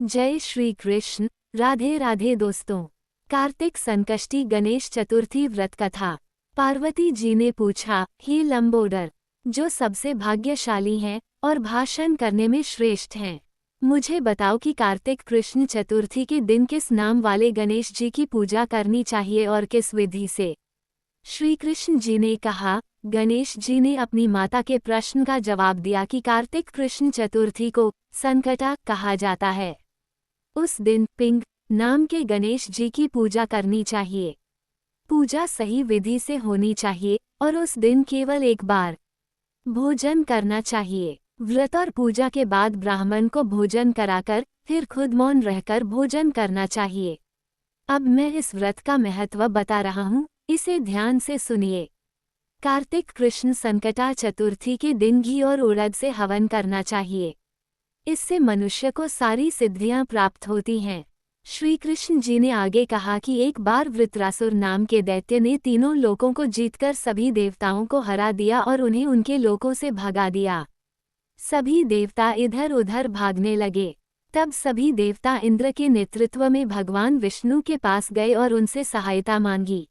जय श्री कृष्ण। राधे राधे दोस्तों। कार्तिक संकष्टी गणेश चतुर्थी व्रत कथा। पार्वती जी ने पूछा, हे लंबोदर, जो सबसे भाग्यशाली हैं और भाषण करने में श्रेष्ठ हैं, मुझे बताओ कि कार्तिक कृष्ण चतुर्थी के दिन किस नाम वाले गणेश जी की पूजा करनी चाहिए और किस विधि से। श्री कृष्ण जी ने कहा, गणेश जी ने अपनी माता के प्रश्न का जवाब दिया कि कार्तिक कृष्ण चतुर्थी को संकटा कहा जाता है। उस दिन पिंग नाम के गणेश जी की पूजा करनी चाहिए। पूजा सही विधि से होनी चाहिए और उस दिन केवल एक बार भोजन करना चाहिए। व्रत और पूजा के बाद ब्राह्मण को भोजन कराकर फिर खुद मौन रहकर भोजन करना चाहिए। अब मैं इस व्रत का महत्व बता रहा हूँ, इसे ध्यान से सुनिए। कार्तिक कृष्ण संकटा चतुर्थी के दिन घी और उड़द से हवन करना चाहिए। इससे मनुष्य को सारी सिद्धियां प्राप्त होती हैं। श्री कृष्ण जी ने आगे कहा कि एक बार वृत्रासुर नाम के दैत्य ने तीनों लोकों को जीतकर सभी देवताओं को हरा दिया और उन्हें उनके लोकों से भगा दिया। सभी देवता इधर उधर भागने लगे। तब सभी देवता इंद्र के नेतृत्व में भगवान विष्णु के पास गए और उनसे सहायता मांगी।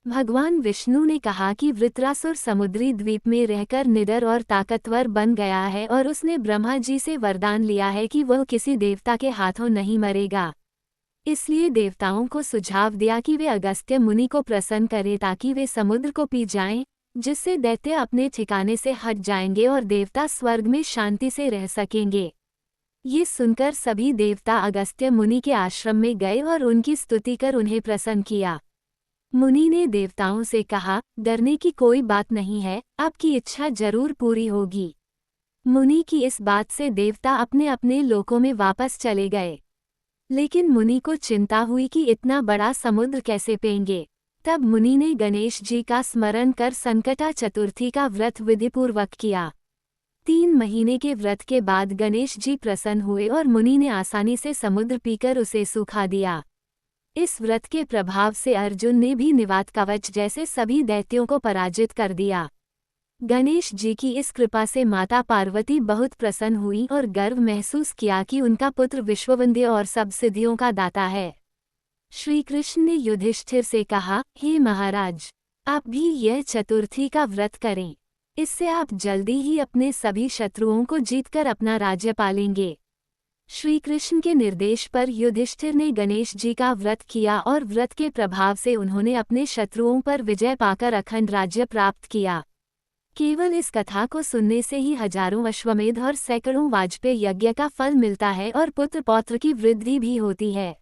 भगवान विष्णु ने कहा कि वृत्रासुर समुद्री द्वीप में रहकर निडर और ताकतवर बन गया है और उसने ब्रह्मा जी से वरदान लिया है कि वह किसी देवता के हाथों नहीं मरेगा। इसलिए देवताओं को सुझाव दिया कि वे अगस्त्य मुनि को प्रसन्न करें ताकि वे समुद्र को पी जाएं, जिससे दैत्य अपने ठिकाने से हट जाएंगे और देवता स्वर्ग में शांति से रह सकेंगे। ये सुनकर सभी देवता अगस्त्य मुनि के आश्रम में गए और उनकी स्तुति कर उन्हें प्रसन्न किया। मुनि ने देवताओं से कहा, डरने की कोई बात नहीं है, आपकी इच्छा जरूर पूरी होगी। मुनि की इस बात से देवता अपने अपने लोकों में वापस चले गए। लेकिन मुनि को चिंता हुई कि इतना बड़ा समुद्र कैसे पेंगे। तब मुनि ने गणेश जी का स्मरण कर संकटा चतुर्थी का व्रत विधिपूर्वक किया। 3 महीने के व्रत के बाद गणेश जी प्रसन्न हुए और मुनि ने आसानी से समुद्र पीकर उसे सूखा दिया। इस व्रत के प्रभाव से अर्जुन ने भी निवात कवच जैसे सभी दैत्यों को पराजित कर दिया। गणेश जी की इस कृपा से माता पार्वती बहुत प्रसन्न हुई और गर्व महसूस किया कि उनका पुत्र विश्ववंद्य और सब सिद्धियों का दाता है। श्री कृष्ण ने युधिष्ठिर से कहा, हे महाराज, आप भी यह चतुर्थी का व्रत करें। इससे आप जल्दी ही अपने सभी शत्रुओं को जीतकर अपना राज्य पालेंगे। श्री कृष्ण के निर्देश पर युधिष्ठिर ने गणेश जी का व्रत किया और व्रत के प्रभाव से उन्होंने अपने शत्रुओं पर विजय पाकर अखंड राज्य प्राप्त किया। केवल इस कथा को सुनने से ही हजारों अश्वमेध और सैकड़ों वाजपेय यज्ञ का फल मिलता है और पुत्र पौत्र की वृद्धि भी होती है।